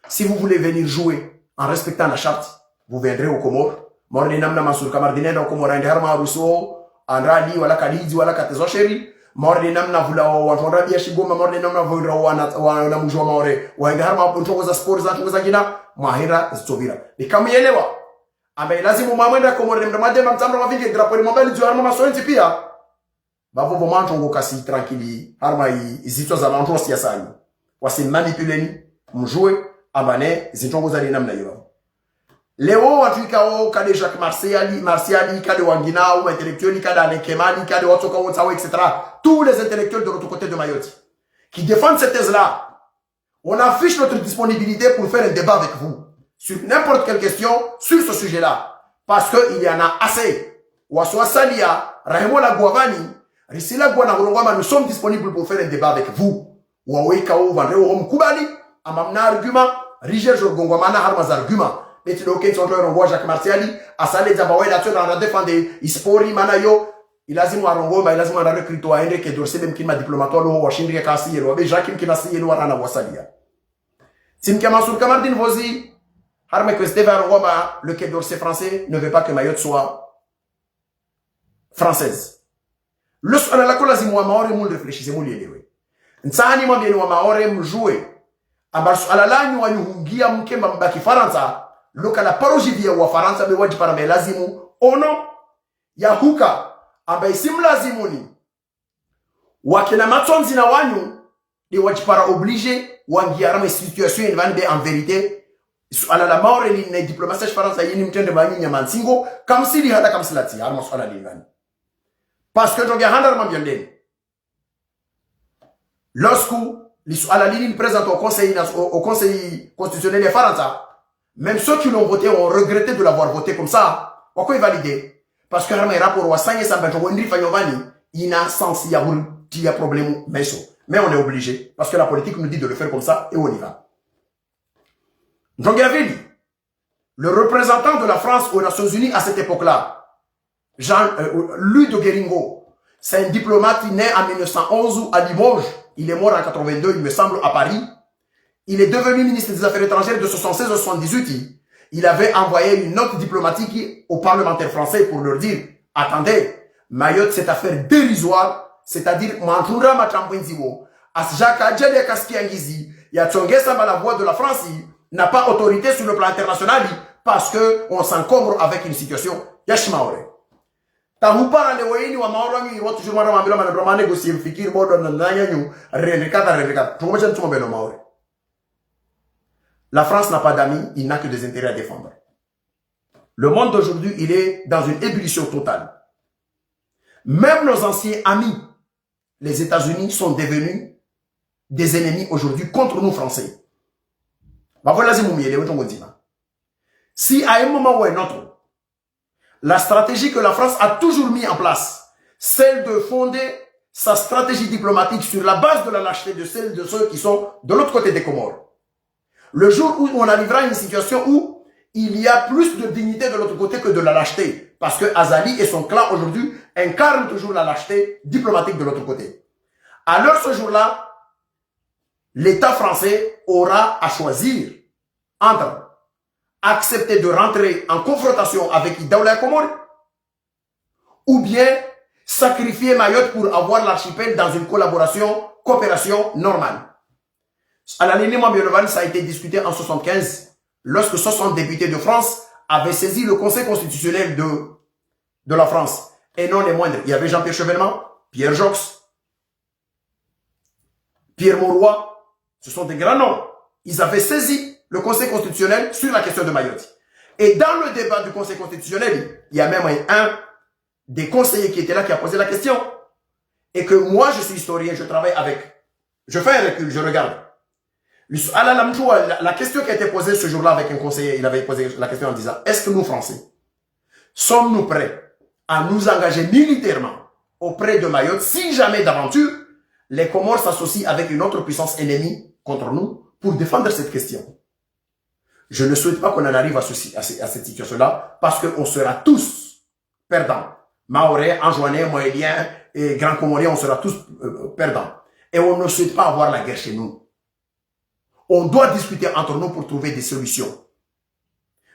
Si vous voulez venir jouer en respectant la charte, vous viendrez au Comores. Morne namna masur kamardine au Comores, en Harma Rousseau, en Rali, ou à la Kalidi, ou à la Katezo Chéri. Morne namna vula o wantonda bia shigoma morne namna vula o na mujwa maore wa ngarma ponto za sport za tuza gina mahira zitobira nikamyelewa ambaye lazima mamwenda Komore mremade mamtamba mavinge drapo ni mobile ju arma masonti pia bavo bomanto ngo kasi tranquille arma izitwa za manto siasa ni wasi manipuleni mjue abane zitongo za namna hiyo leo watu ikao kade Jacques Martiali kade Wangina ou intellectuels kade Anekemali kade Otoka Otsawa etc. Tous les intellectuels de l'autre côté de Mayotte qui défendent cette thèse-là, on affiche notre disponibilité pour faire un débat avec vous sur n'importe quelle question sur ce sujet-là parce que il y en a assez. Waswa Salia, Rahemola Guavani, Risila Guanagorongama, nous sommes disponibles pour faire un débat avec vous. Wawe Kao Vandreo Rom Koubali, Amamna argument, Riger Jorgongwamana Harmaz argument. Mais tu n'as on voit Jacques Martiali, à Salé Zabaoué, là, tu as défendu, Ispori, Manayo, il a dit, moi, Rongo, il a dit, moi, recruté à Henry, qui est dorsé, même qui m'a diplomatoire, le Washington, qui a signé, le Jacques, qui a signé, le Warana Wassalia. Sim Kamasour Kamardine Vosi, Harme Kwesteva Roma, le Quai d'Orsay français, ne veut pas que Mayotte soit française. Le soir, la cola, moi, Maore, moule réfléchissez, moule yélewe. Nsani, moi, bien, moi, Maore, m'joué. Abarsu, alala, nous, Ngia, Mkemba, Mbaki, Faransa. Loka la parojivia wa Faransa bewaji para lazimu ono ya huka ambaye si mlazimuni wakina matonzi na wanyu de wajipara obligé wangiara ma situation en vérité ala la mort et les diplomatie France yini mtende banyi nyamansingo comme si li hada comme si lati arma swala livani parce que donc handar ma bien lorsque la ligne présente au conseil constitutionnel de France, même ceux qui l'ont voté ont regretté de l'avoir voté comme ça. Pourquoi il validé? Parce que le rapport wa sanye sa benjo wendri fanyovani ina sens ya y a problème mais on est obligé parce que la politique nous dit de le faire comme ça et on y va. Donc il y avait dit le représentant de la France aux Nations Unies à cette époque-là, Louis de Guéringo, c'est un diplomate né en 1911 à Limoges. Il est mort en 82, il me semble, à Paris. Il est devenu ministre des Affaires étrangères de 76 à 78. Il avait envoyé une note diplomatique aux parlementaires français pour leur dire « Attendez, Mayotte, cette affaire dérisoire, c'est-à-dire Mantoura Matrampenziwo, Asjaka Djede Kaskiangizi, Yatsonge Samba, la voix de la France, n'a pas autorité sur le plan international parce qu'on s'encombre avec une situation Yashmaore. » Tahupara le waini wa maorangi watu toujours mara mambila manabra négocier fikir modo na nanyanyu renekata tumoja tumobelo maore. La France n'a pas d'amis, il n'a que des intérêts à défendre. Le monde d'aujourd'hui, il est dans une ébullition totale. Même nos anciens amis, les États-Unis, sont devenus des ennemis aujourd'hui contre nous Français. Si à un moment ou à un autre, la stratégie que la France a toujours mis en place, celle de fonder sa stratégie diplomatique sur la base de la lâcheté de celle de ceux qui sont de l'autre côté des Comores. Le jour où on arrivera à une situation où il y a plus de dignité de l'autre côté que de la lâcheté, parce que Azali et son clan aujourd'hui incarnent toujours la lâcheté diplomatique de l'autre côté. Alors ce jour-là, l'État français aura à choisir entre accepter de rentrer en confrontation avec Idaoula Komori ou bien sacrifier Mayotte pour avoir l'archipel dans une coopération normale. À la ligne Mambielovan, ça a été discuté en 75 lorsque 60 députés de France avaient saisi le Conseil constitutionnel de la France. Et non les moindres. Il y avait Jean-Pierre Chevènement, Pierre Jox, Pierre Mauroy. Ce sont des grands noms. Ils avaient saisi le Conseil constitutionnel sur la question de Mayotte. Et dans le débat du Conseil constitutionnel, il y a même un des conseillers qui était là qui a posé la question. Et que moi, je suis historien, je travaille avec. Je fais un recul, je regarde. La question qui a été posée ce jour-là avec un conseiller, il avait posé la question en disant, est-ce que nous, Français, sommes-nous prêts à nous engager militairement auprès de Mayotte si jamais d'aventure, les Comores s'associent avec une autre puissance ennemie contre nous pour défendre cette question? Je ne souhaite pas qu'on en arrive à cette situation-là parce qu'on sera tous perdants. Mahorais, Anjouanais, Moéliens et Grands Comoriens, on sera tous perdants. Et on ne souhaite pas avoir la guerre chez nous. On doit discuter entre nous pour trouver des solutions.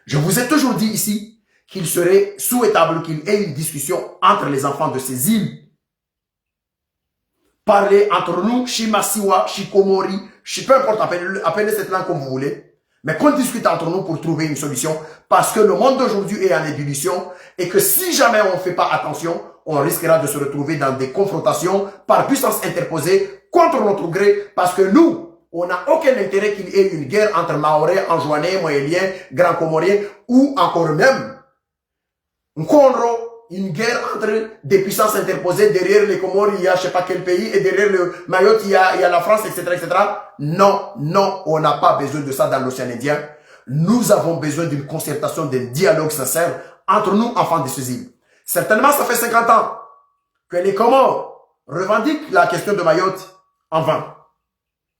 Je vous ai toujours dit ici qu'il serait souhaitable qu'il y ait une discussion entre les enfants de ces îles. Parler entre nous, Shimasiwa, Shikomori, peu importe, appelez cette langue comme vous voulez. Mais qu'on discute entre nous pour trouver une solution. Parce que le monde d'aujourd'hui est en ébullition. Et que si jamais on ne fait pas attention, on risquera de se retrouver dans des confrontations par puissance interposée contre notre gré. Parce que nous, on n'a aucun intérêt qu'il y ait une guerre entre Mahorais, Anjouanais, Moéliens, Grands Comoriens ou encore même Nkonro. Une guerre entre des puissances interposées. Derrière les Comores, il y a je sais pas quel pays. Et derrière le Mayotte, il y a la France, etc., etc. Non, non, on n'a pas besoin de ça dans l'océan Indien. Nous avons besoin d'une concertation, d'un dialogue sincère entre nous, enfants de ces îles. Certainement, ça fait 50 ans que les Comores revendiquent la question de Mayotte en vain.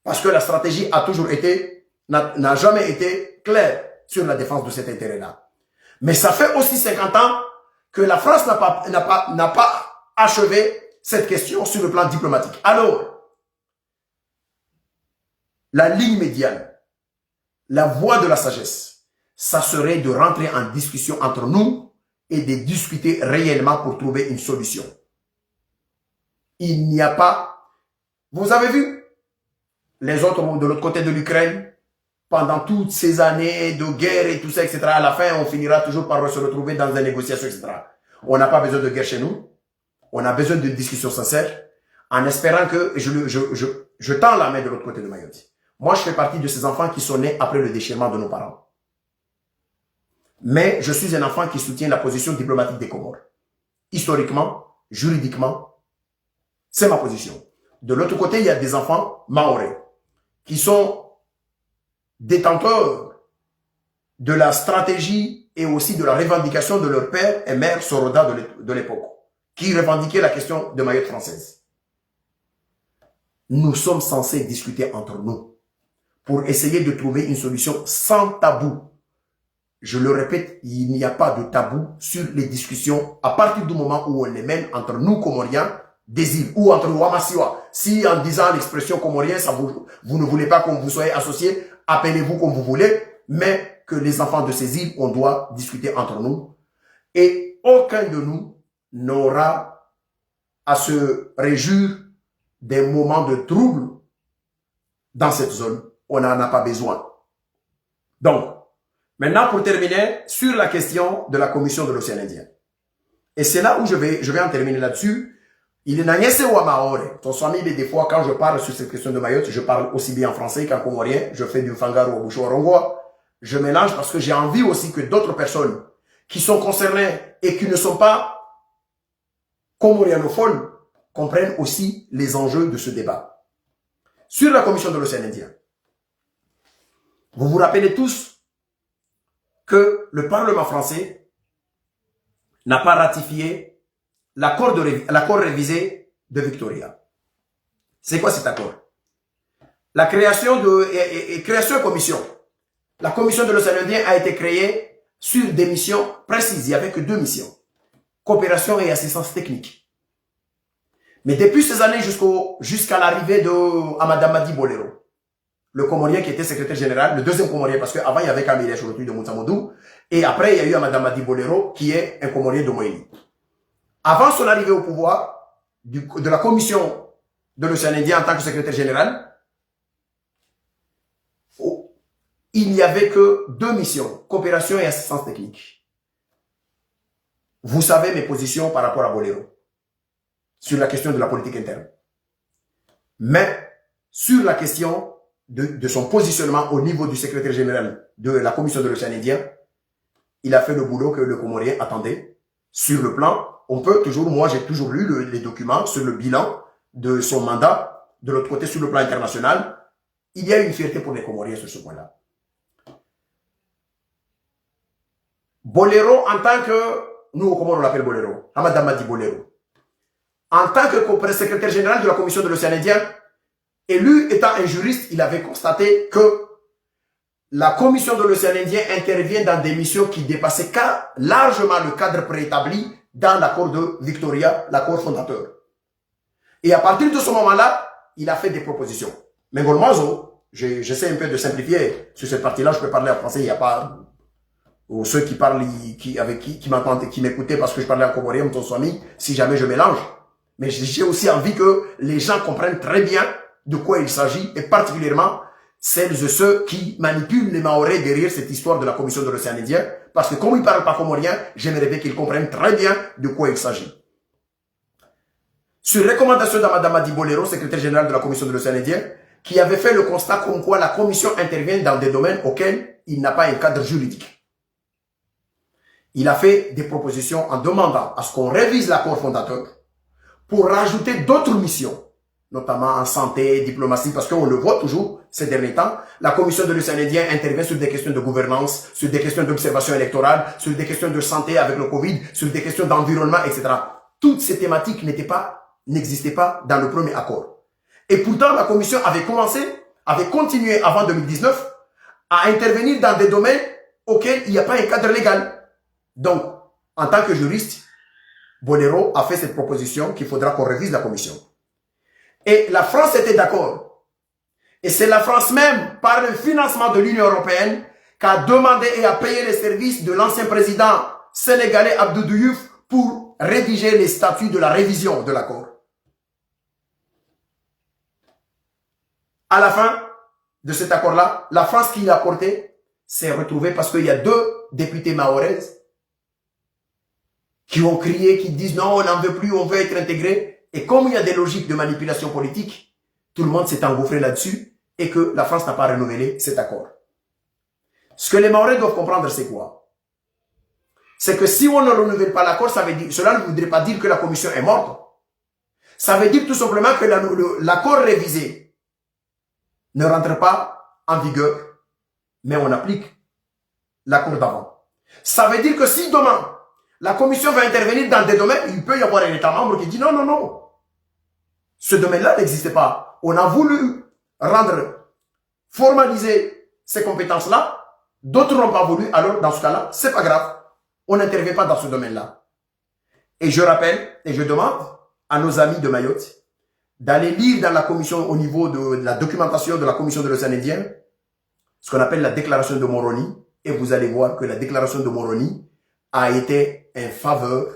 Parce que la stratégie a toujours été, n'a jamais été claire sur la défense de cet intérêt-là. Mais ça fait aussi 50 ans que la France n'a pas achevé cette question sur le plan diplomatique. Alors, la ligne médiane, la voie de la sagesse, ça serait de rentrer en discussion entre nous et de discuter réellement pour trouver une solution. Il n'y a pas... Vous avez vu les autres de l'autre côté de l'Ukraine, pendant toutes ces années de guerre et tout ça, etc. À la fin, on finira toujours par se retrouver dans des négociations, etc. On n'a pas besoin de guerre chez nous. On a besoin d'une discussion sincère en espérant que je tends la main de l'autre côté de Mayotte. Moi, je fais partie de ces enfants qui sont nés après le déchirement de nos parents. Mais je suis un enfant qui soutient la position diplomatique des Comores. Historiquement, juridiquement, c'est ma position. De l'autre côté, il y a des enfants mahorais qui sont détenteurs de la stratégie et aussi de la revendication de leur père et mère Soroda de l'époque, qui revendiquaient la question de Mayotte française. Nous sommes censés discuter entre nous pour essayer de trouver une solution sans tabou. Je le répète, il n'y a pas de tabou sur les discussions à partir du moment où on les mène entre nous, Comoriens, des îles, ou entre Wamasiwa. Si en disant l'expression comorien, vous ne voulez pas qu'on vous soyez associé, appelez-vous comme vous voulez, mais que les enfants de ces îles, on doit discuter entre nous. Et aucun de nous n'aura à se réjouir des moments de trouble dans cette zone. On n'en a pas besoin. Donc, maintenant, pour terminer, sur la question de la commission de l'océan Indien. Et c'est là où je vais en terminer là-dessus. Il est n'anyese wa maore. Ton swami, des fois, quand je parle sur cette question de Mayotte, je parle aussi bien en français qu'en comorien. Je fais du fangaro au bouchon rongois. Je mélange parce que j'ai envie aussi que d'autres personnes qui sont concernées et qui ne sont pas comorianophones comprennent aussi les enjeux de ce débat. Sur la commission de l'océan Indien. Vous vous rappelez tous que le Parlement français n'a pas ratifié l'accord révisé de Victoria. C'est quoi cet accord? La création de commission. La commission de l'océan Indien a été créée sur des missions précises. Il n'y avait que 2 missions. Coopération et assistance technique. Mais depuis ces années jusqu'à l'arrivée de Amadamadi Bolero, le Comorien qui était secrétaire général, le deuxième Comorien, parce qu'avant il y avait Kamilé Chorotu de Moutsamodou, et après il y a eu Amadamadi Bolero qui est un Comorien de Moïli. Avant son arrivée au pouvoir de la commission de l'océan Indien en tant que secrétaire général, il n'y avait que 2 missions, coopération et assistance technique. Vous savez mes positions par rapport à Bolero sur la question de la politique interne. Mais sur la question de son positionnement au niveau du secrétaire général de la commission de l'océan Indien, il a fait le boulot que le Comorien attendait sur le plan. On peut toujours, moi j'ai toujours lu les documents sur le bilan de son mandat. De l'autre côté, sur le plan international, il y a une fierté pour les Comoriens sur ce point-là. Bolero, en tant que, nous au Comores on l'appelle Bolero, Amadamadi Bolero, en tant que secrétaire général de la commission de l'océan Indien, élu étant un juriste, il avait constaté que la commission de l'océan Indien intervient dans des missions qui dépassaient largement le cadre préétabli dans l'accord de Victoria, l'accord fondateur. Et à partir de ce moment-là, il a fait des propositions. Mais Golmazo, j'essaie un peu de simplifier sur cette partie-là, je peux parler en français, il n'y a pas, ou ceux qui parlent, qui m'entendent, qui m'écoutaient parce que je parlais en comorien, ton swami, si jamais je mélange. Mais j'ai aussi envie que les gens comprennent très bien de quoi il s'agit, et particulièrement celles et ceux qui manipulent les Mahorais derrière cette histoire de la commission de l'océan Indien, parce que comme ils ne parlent pas comorien, j'aimerais bien qu'ils comprennent très bien de quoi il s'agit. Sur recommandation d'Amadamadi Bolero, secrétaire général de la commission de l'océan Indien, qui avait fait le constat comme quoi la commission intervient dans des domaines auxquels il n'a pas un cadre juridique. Il a fait des propositions en demandant à ce qu'on révise l'accord fondateur pour rajouter d'autres missions, notamment en santé, diplomatie, parce qu'on le voit toujours ces derniers temps. La commission de l'océan Indien intervient sur des questions de gouvernance, sur des questions d'observation électorale, sur des questions de santé avec le Covid, sur des questions d'environnement, etc. Toutes ces thématiques n'existaient pas dans le premier accord. Et pourtant, la commission avait continué avant 2019 à intervenir dans des domaines auxquels il n'y a pas un cadre légal. Donc, en tant que juriste, Bolero a fait cette proposition qu'il faudra qu'on révise la commission. Et la France était d'accord. Et c'est la France même, par le financement de l'Union européenne, qui a demandé et a payé les services de l'ancien président sénégalais Abdou Diouf pour rédiger les statuts de la révision de l'accord. À la fin de cet accord-là, la France qui l'a porté s'est retrouvée parce qu'il y a 2 députés mahoraises qui ont crié, qui disent non, on n'en veut plus, on veut être intégré. Et comme il y a des logiques de manipulation politique, tout le monde s'est engouffré là-dessus et que la France n'a pas renouvelé cet accord. Ce que les Mahorais doivent comprendre, c'est quoi? C'est que si on ne renouvelle pas l'accord, cela ne voudrait pas dire que la commission est morte. Ça veut dire tout simplement que l'accord révisé ne rentre pas en vigueur, mais on applique l'accord d'avant. Ça veut dire que si demain, la commission va intervenir dans des domaines, il peut y avoir un État membre qui dit non, non, non. Ce domaine-là n'existait pas. On a voulu formaliser ces compétences-là. D'autres n'ont pas voulu. Alors, dans ce cas-là, c'est pas grave. On n'intervient pas dans ce domaine-là. Et je rappelle, et je demande à nos amis de Mayotte d'aller lire dans la commission, au niveau de la documentation de la commission de l'océan Indien, ce qu'on appelle la déclaration de Moroni. Et vous allez voir que la déclaration de Moroni a été en faveur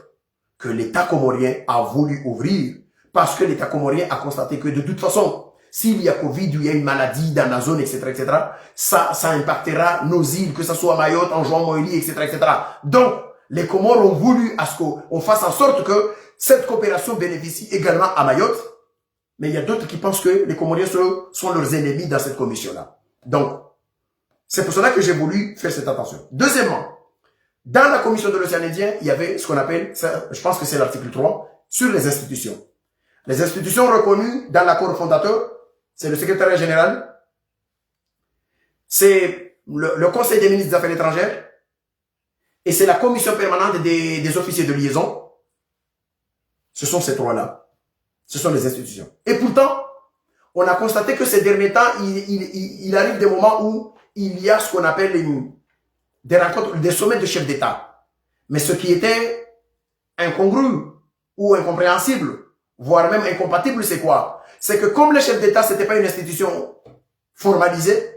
que l'État comorien a voulu ouvrir. Parce que l'État comorien a constaté que de toute façon, s'il y a Covid, il y a une maladie dans la zone, etc., ça impactera nos îles, que ce soit Mayotte, Anjouan, Moïli, etc. Donc, les Comores ont voulu à ce qu'on fasse en sorte que cette coopération bénéficie également à Mayotte. Mais il y a d'autres qui pensent que les Comoriens sont leurs ennemis dans cette commission-là. Donc, c'est pour cela que j'ai voulu faire cette attention. Deuxièmement, dans la commission de l'océan Indien, il y avait ce qu'on appelle, je pense que c'est l'article 3, sur les institutions. Les institutions reconnues dans l'accord fondateur, c'est le secrétariat général, c'est le Conseil des ministres des Affaires étrangères, et c'est la commission permanente des officiers de liaison. Ce sont ces trois-là. Ce sont les institutions. Et pourtant, on a constaté que ces derniers temps, il arrive des moments où il y a ce qu'on appelle des rencontres, des sommets de chefs d'État. Mais ce qui était incongru ou incompréhensible, voire même incompatible, c'est quoi? C'est que comme les chefs d'État, c'était pas une institution formalisée,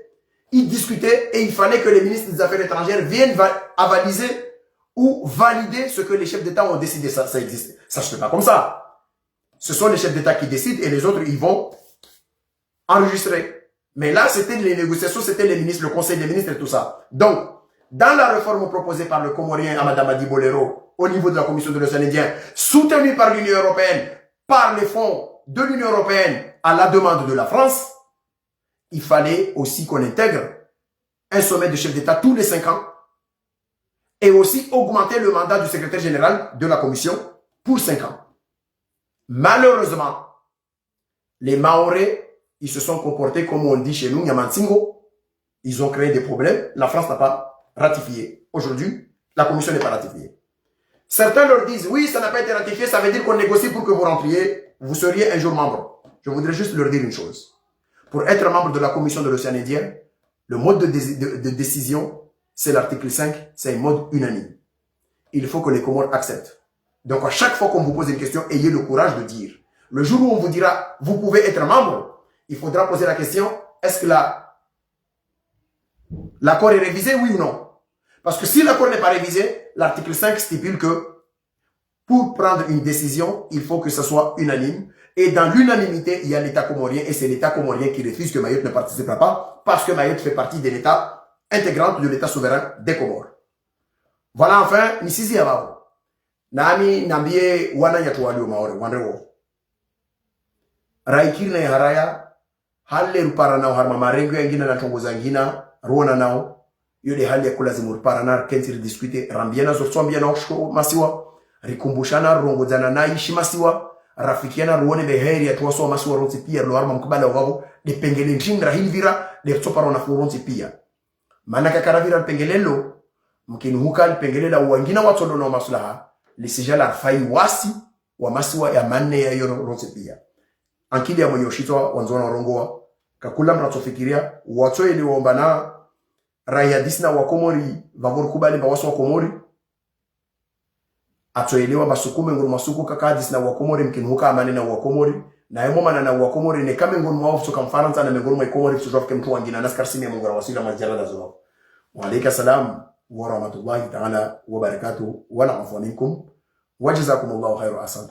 ils discutaient et il fallait que les ministres des Affaires étrangères viennent avaliser ou valider ce que les chefs d'État ont décidé. Ça existe. Ça se fait pas comme ça. Ce sont les chefs d'État qui décident et les autres, ils vont enregistrer. Mais là, c'était les négociations, c'était les ministres, le conseil des ministres et tout ça. Donc, dans la réforme proposée par le Comorien Amadamadi Bolero, au niveau de la commission de l'océan Indien, soutenue par l'Union européenne, par les fonds de l'Union européenne à la demande de la France, il fallait aussi qu'on intègre un sommet de chefs d'État tous les 5 ans et aussi augmenter le mandat du secrétaire général de la commission pour 5 ans. Malheureusement, les Mahorais, ils se sont comportés comme on dit chez nous, Nyamansingo. Ils ont créé des problèmes. La France n'a pas ratifié. Aujourd'hui, la commission n'est pas ratifiée. Certains leur disent, oui, ça n'a pas été ratifié, ça veut dire qu'on négocie pour que vous rentriez, vous seriez un jour membre. Je voudrais juste leur dire une chose. Pour être membre de la commission de l'océan Indien, le mode de décision, c'est l'article 5, c'est un mode unanime. Il faut que les Comores acceptent. Donc à chaque fois qu'on vous pose une question, ayez le courage de dire. Le jour où on vous dira, vous pouvez être membre, il faudra poser la question, est-ce que l'accord est révisé, oui ou non? Parce que si l'accord n'est pas révisé, l'article 5 stipule que pour prendre une décision, il faut que ce soit unanime. Et dans l'unanimité, il y a l'État comorien et c'est l'État comorien qui refuse que Mayotte ne participera pas parce que Mayotte fait partie de l'État intégrante de l'État souverain des Comores. Voilà enfin, Nisizi Abao. Nami Nambie wana yatuwali Maore, wanrewo. Raikir na haraya, halle rupara nao harma marengo yangina na tongoza ngina, ruona nao. Yode hali ya kulazimu rupara na kensiri diskuite, rambiana zorsombia na oshko masiwa. Rikumbushana rongozana na ishi masiwa. Rafikiana ruone beheri ya tuwaso masiwa ronsi pia, lo harma mkubala wabo, de pengele nchingra hilvira, de tsoparo na furonsi pia. Manaka karavira pengelelo, mkinuhuka pengelela uangina watono na maslaha. Lisijala rafai wasi wa masiwa ya manne ya yoro ronsi pia. Ankili ya mwenye ushitwa wanzona warongoa. Kakula mnatofikiria, watu ili waombana raya disna wakomori, vavor kubali bawaso wakomori. Atoelewa masukume ngunu masuku kaka disna wakomori mkinuhuka amane na wakomori. Na yemoma na wakomori ne kame ngunu mawafu soka mfaransa na mengunu maikomori fitujof mtu wangina naskarsimi ya mungara wasila majarada zuwa. Wa alaika salam wa rahmatullahi ta'ala wa barakatuh wa na'afu minkum wa jazakumullahu khairu asad.